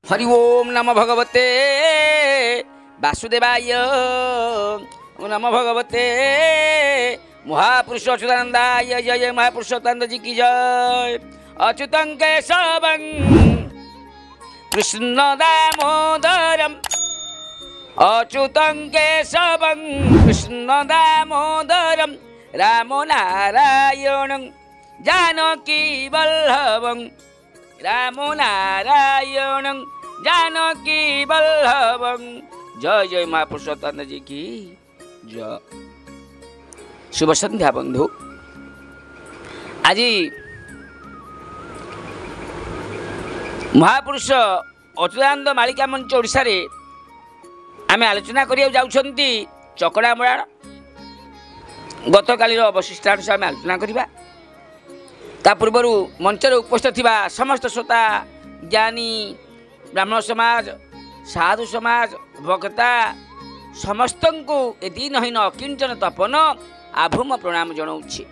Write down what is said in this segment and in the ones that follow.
हरि ओम नमो भगवते वासुदेवाय नमो भगवते महापुरुष अच्युतानंदाय जय जय महापुरुष अच्युतानंद जी की जय। अच्युतं केशवं कृष्ण दामोदरम अच्युतं केशवं कृष्ण दामोदरम राम नारायणं जानकी वल्लभं राम नारायणं जानकी वल्लभं। जय जय महापुरुष अच्युतानंद जी की जय। शुभ संध्या बंधु। आज महापुरुष अच्युतानंद मालिका मंच ओडिशा रे आमे आलोचना करिया जाउछंती चकड़ा मुराण। गत कालीर अवशिष्टांश आमे आलोचना करिबा। ता पूर्वरु मंचर उपस्थित थिबा समस्त श्रोता ज्ञानी ब्राह्मण समाज साधु समाज भक्ता समस्तंकु ए दीनहीन अकिंचन तपन आभूम प्रणाम जनाऊँगी।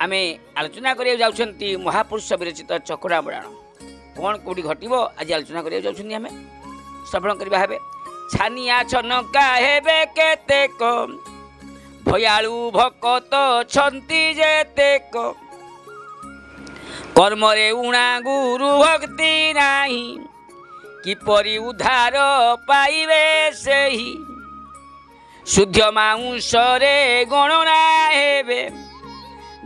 आमे आलोचना करिया जाउछंती महापुरुष विरचित चकड़ा मुराण। कौन कौटी घटब आज आलोचना करिया जाउछंती आमे श्रवण करिबा हेबे। छानिया छनका हेबे केतेक भयालु भकत छंती जेतेक कर्मरे उणा गुरु भक्ति नाही किपरि उद्धार पाइबे सेही शुद्ध माउंसरे गणना हेबे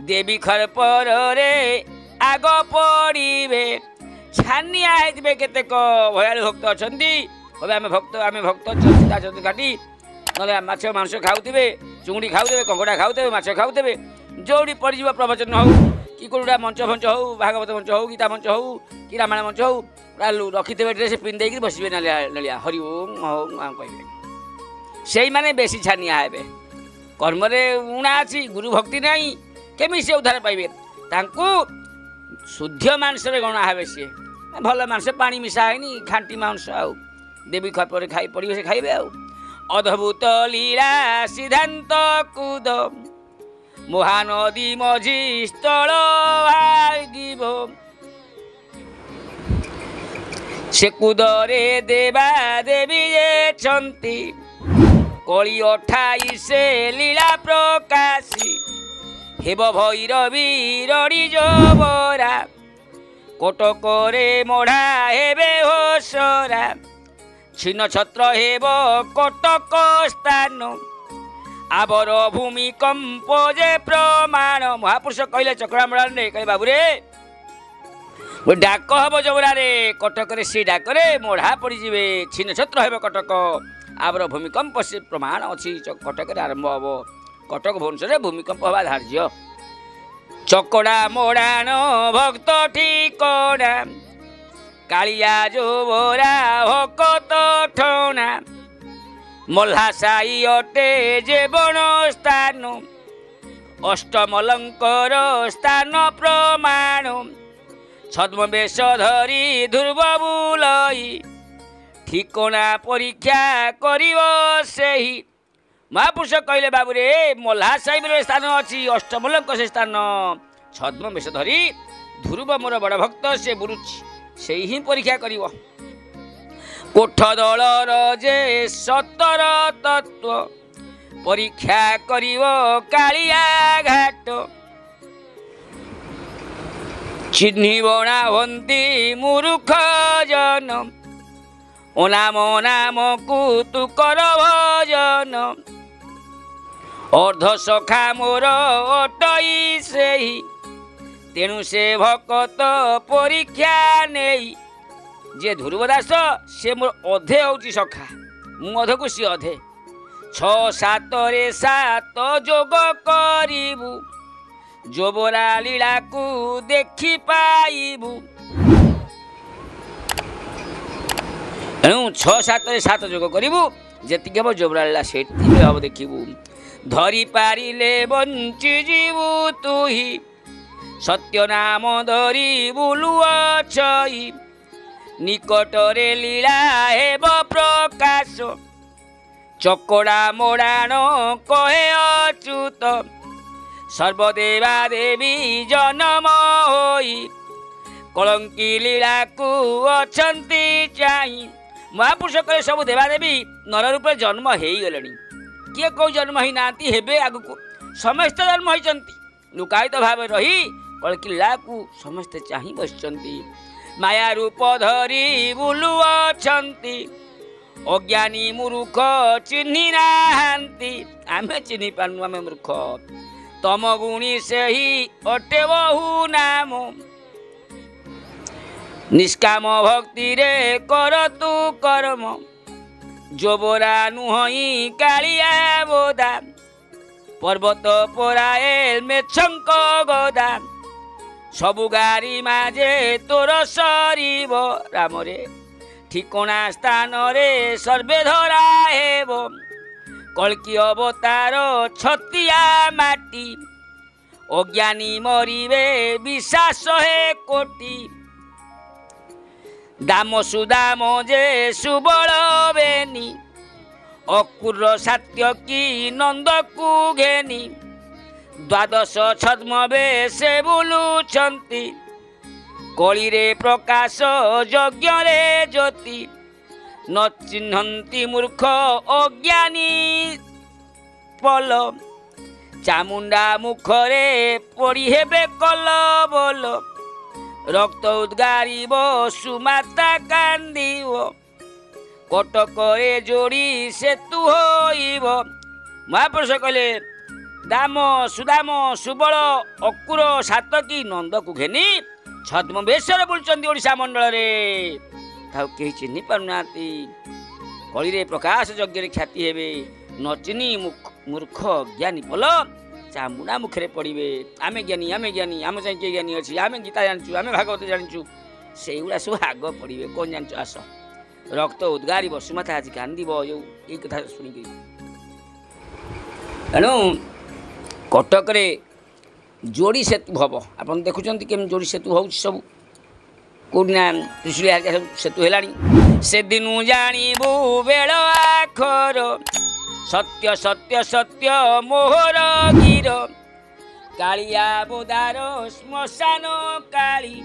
देवी खरपर रे आग पड़िबे। छानिया हेबे केतेक भयालु भक्त अछंती आमे भक्त काटी ना माछ मांस खाऊे चुंगड़ी खाऊे कंकड़ा खाऊे माछ खाऊे जोड़ी पड़ प्रवचन हो कि कोड़ा मंच फंच हो भागवत मंच हो गीता मंच हो कि रामायण मंच हो रखिथे ड्रेस पिंधे बसवे नलिया हरि ओम कहे से मैंने बेसी छानिया हे कर्मरे उणा अच्छी गुरु भक्ति नहीं केमी से उद्धार पाइबे। तांकु शुद्ध मांस गणा हे सी भल मांस पानी मिसा है खांटी मांस आउ देवी खपर खाई पड़े से खाइबे आउ अद्भुत लीला सिद्धांत कूद महानदी मझी स्थल भागिब से कूदरे देवा देवी जे छंती कली 28 लीला प्रकाशी हेब भैरवी रड़ी जोबरा कोटकरे मढ़ा हेबे होसरा छिन्न छत्र हेब कटक स्थान आबर भूमिकंप जे प्रमाण। महापुरुष कहले चकड़ा मुराण रे कहे बाबू रे डाक हम जबरा रे कटक से डाकरे मोढ़ा पड़े छिन्न छत्र हेब कटक आबर भूमिकंप से प्रमाण अच्छी कटक आरंभ हम कटक भुवनेश्वर भूमिकंप हवा धार्य। चकड़ा मोड़ाण भक्त ठिकणा कालिया जोबरा भकत ठणा मल्हा साई अटे जे बण स्थान अष्टमलंकर स्थान प्रमाण छद्म बेश धरी ध्रुव बुलई ठिकणा परीक्षा करिव सेही। महापुरुष कहले बाबू रे मल्हा साई स्थान अच्छी अष्टमलंक से स्थान छद्म बेश धरी ध्रुव मोर बड़ भक्त से बुलुची से ही परीक्षा करिव। कोठ दलर जे सतर तत्व परीक्षा करिव कालिया घाट चिन्हिबणा हंती मूर्ख जन ओनाम नाम कु तु कर भजन अर्ध सखा मोर अटई सेही तेणु से भकत परीक्षा नहीं जे ध्रुवदास से मोर अधे होची सखा मु अध को सी अधे 6-7 रे 7 जोग करिबु जोबरा लीला को देखि पाइबु। एणु 6-7 रे 7 जोग करिबु जेतिके हम जोबरा लीला सेति हम देखिबु धरी पारिले बंची जीवु तुही सत्य नाम धरी बुलु अछई निकटरे लीला हेब प्रकाश चकड़ा मोड़ाण कहे अच्युत सर्वदेवा देवी जन्म होई कलंकी लीला को अछंती चाही महापुरुष कले सब देवादेवी नर रूप जन्म हो गले किए कौ जन्म ही ना हेबे आगु समस्त जन्म होती लुकायित भाव रही कलंकी लीला को समस्ते चाही बसचंती माया रूप धरी बुलु अछंती अज्ञानी मूर्ख चिन्ही नाहांती आमे चिन्ही पानु आमे मूर्ख तम गुणी से ही अटे बहु नाम निष्काम भक्ति रे कर तू कर्म जोबरा नुहई कालिया बोदा पर्वत पराए मेछंक गदा सबु गारी माजे तोर सरीब राम रे ठिकଣା स्थान रे सर्वे धरा हेब कल्की अवतार छतिया माटी अज्ञानी मरिबे विश्वास हे कोटी दाम सुदाम जे सुबल बेनी अकुर सात्य की नंद को घेनी द्वादश छद्म बेसे बुलुछंती कली रे प्रकाश यज्ञ रे ज्योति न चिन्हंती मूर्ख अज्ञानी पल चामुंडा मुखरे पड़ी हेबे कल बोल रक्त उद्गारिब सुमाता कांदिब कटकरे जोड़ी सेतु होइब महापुरुष कहले दाम सुदाम सुबल अकुर सातकी नंद को घेनी छद्म बेशर बुलचंदी ओडिशा मंडल रे ताऊ केही चिन्ही पारुना कली रे प्रकाश यज्ञ ख्याति हेबे न चिन्ही मूर्ख ज्ञानी पल चामुंडा मुखरे पड़े आमे ज्ञानी आमे चाहिए किए ज्ञानी अच्छी आमे गीता जानचु आमे भागवत जानचु से सब आग पड़े कौन जानच आस रक्त उद्गारी वसुमाता आज कांदी ये कथा शुणिक तेणु कटक रे जोड़ी सेतु हम आप देखुं केम जोड़ी सेतु हो सब कौटिना त्रिशूलिया सेतु है से दिन जाणीबू बेल आखर सत्य सत्य सत्य मोहर गिर कालिया बोदार श्मशान काली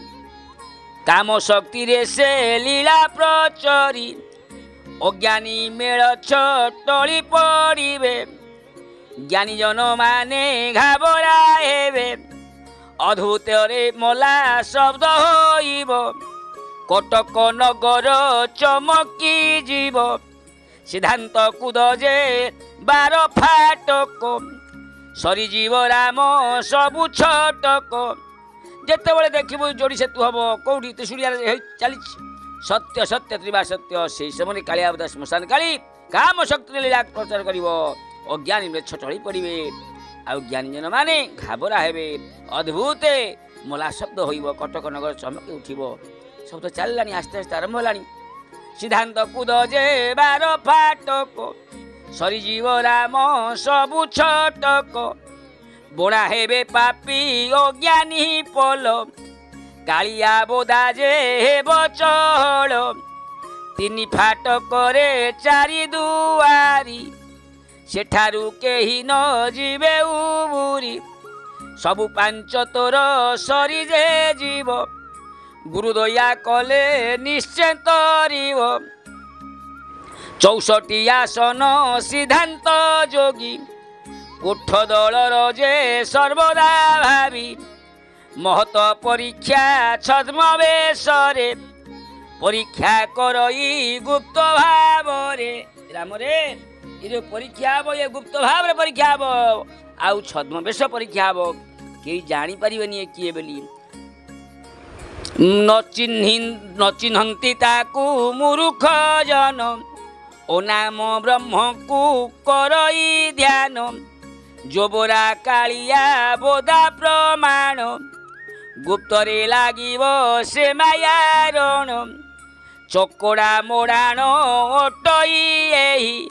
काम शक्ति रे से लीला प्रचरी अज्ञानी मेल टली पड़े ज्ञानी जन माने घाबरा हेबे अद्भुत रे मला शब्द होइब कटक नगर चमकी जीव सिद्धांत कूद जे 12 फाटक सरीजीव राम सबु छटक जिते बड़े देखू जोड़ी सेतु हम कौटी त्रिशूलिया चली सत्य सत्य त्रिवा सत्य से समय कालिया श्मशान काली काम शक्ति लीला प्रचार कर अज्ञानी मृक्ष टली पड़े आउ ज्ञानी जन माने घाबरा हेबे अद्भुत मला शब्द होइब कटक नगर चमकी उठिब शब्द चललानी आस्ते आस्ते आरंभ होलानी सिद्धांत कूद जे 12 फाटक सरीजीव राम सबु छटक बोणा हेबे पापी अज्ञानी पल कालिया बोदा जे हेब चहल 3 फाटक रे 4 दुआरी सेठारु केही न जीवे उबुरी सबु 5 तोर सरी जे जीव गुरु दया कले निश्चय तरिव 64 आसन सिद्धांत जोगी कोठ दलर जे सर्वदा भावी महत परीक्षा छद्म बेशरे परीक्षा करई गुप्त भाव रे राम रे ये परीक्षा हम ये गुप्त भाव रे परीक्षा हम आउ छद्म बेश परीक्षा हम कई जानी पारिबेनी किए बोली न चिन्हंती ताकू मूर्ख जन ओ नाम ब्रह्म को करई ध्यान जोबरा कालिया बोधा प्रमाण गुप्त रे लागिब से माया रण चकोड़ा मोड़ाण अटई एही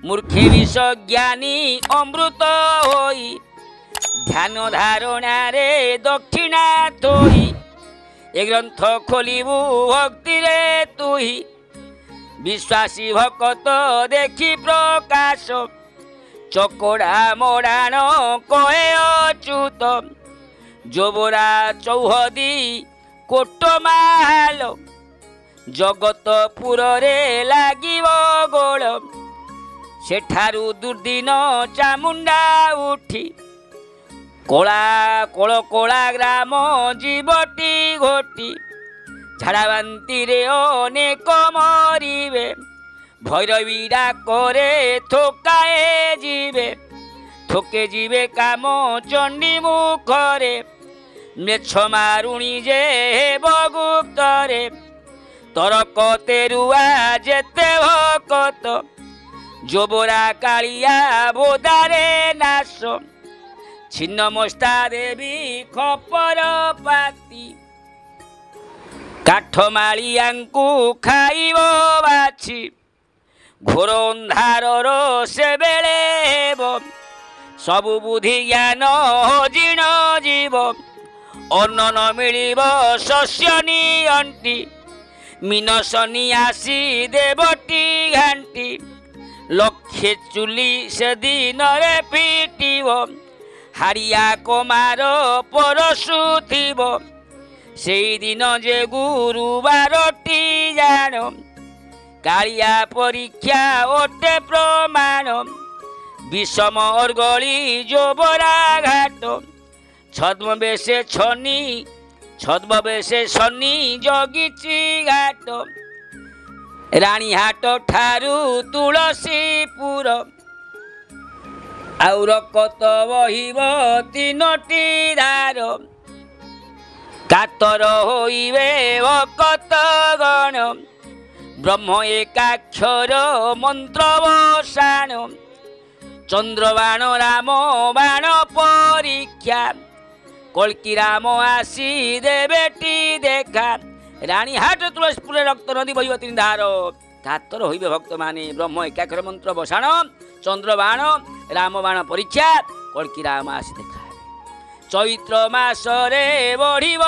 मूर्खे विष ज्ञानी अमृत होई ध्यान धारणा रे दक्षिणा थोई ए ग्रंथ खोलिबू भक्ति रे तुही विश्वासी भक्त देखी प्रकाश चकोड़ा मोड़ाण कहे अच्युत जोबरा चौहदी कोटमाल जगतपुर रे लागिव गोल सेठारु दुर्दिन चामुंडा उठी कोला कोल कोला ग्राम जीवटी घोटी झाड़ाबांती रे अनेक मरिबे भैरवी डाकरे थोकाए जीवे थोके जीवे काम चंडी मुखरे मेछ मारुणी जे बगुप्तरे तरक तेरुआ जेते भकत जोबरा कालिया बोदारे नाश छिन्न मस्ता देवी खपर पाती काठमालियांकु खाइब बाछि घोर अंधारर से बेले हेब सबु बुद्धि ज्ञान जीर्ण जीव अन्न न मिलिब शस्य नियंटी मीनशनी आसी देवटी घांटी लक्षे चुली से दिन रे पिटिब हारिया कमार परशु थिब से दिन जे गुरुबारटी जान कालिया परीक्षा ओटे प्रमाण विषम अर्गली जोबरा घाट छद्म बेसे शनि जगिची घाट रानीहाट ठारू तुलसीपुर आउर कत बहिब तीनोटी धार कातर होइबे भकत गण ब्रह्म एकाक्षर मंत्र बसाण चंद्रबाण राम बाण परीक्षा कल्की राम आसी देवेटी देखा रानीहाट तुलसीपुर रक्त नदी बहिब तीन धार कातर होइबे भक्त माने ब्रह्म एकाक्षर मंत्र बसाण चंद्रबाण राम बाण परीक्षा कल्की राम आसी देखा चैत्र मासरे बढ़िब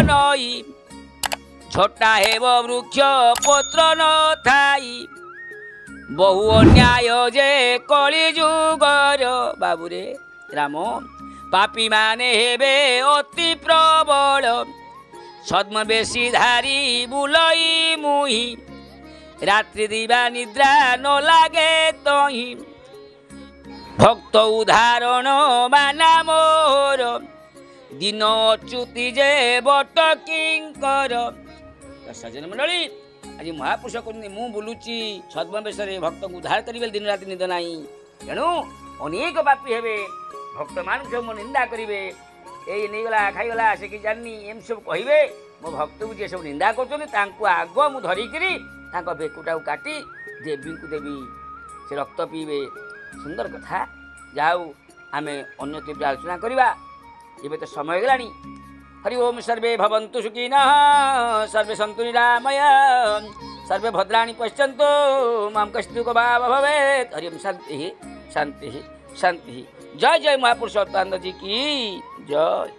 नई छोटा हेब वृक्ष पत्र न थाई बहु अन्याय जे कली जुगर बाबुरे राम पापी माने हेबे अति प्रबल छद्म बेशी धारी बुलई मुही रात्रि दिवा निद्रा न लागे तही भक्त उदाहरण माना मोर दिन अच्युति जे बट किंकर सज्जन मंडली आज महापुरुष कहते मु बुलुची छद्मवेश भक्त को उद्धार करेंगे दिन राति निद ना तेणु अनेक पापी हेबे भक्त मान सब निंदा करेंगे ये नहींगला खाईगला से कि जानी एम सब कहे मो भक्त को जी सब निंदा कर आग मु धरिकी बेकुटा काटी देवी को देवी से रक्त पीबे सुंदर कथा जाऊ आम अन्य तीव्र आलोचना करवा ये तो समय गलानी हरि ओम सर्वे भवन्तु सुखिनः सर्वे सन्तु निरामय सर्वे भद्राणि पश्यन्तु मां कश्चित् भाव भवेत् हरि ओम शांति शांति शांति जय जय महापुरुष जी की जय।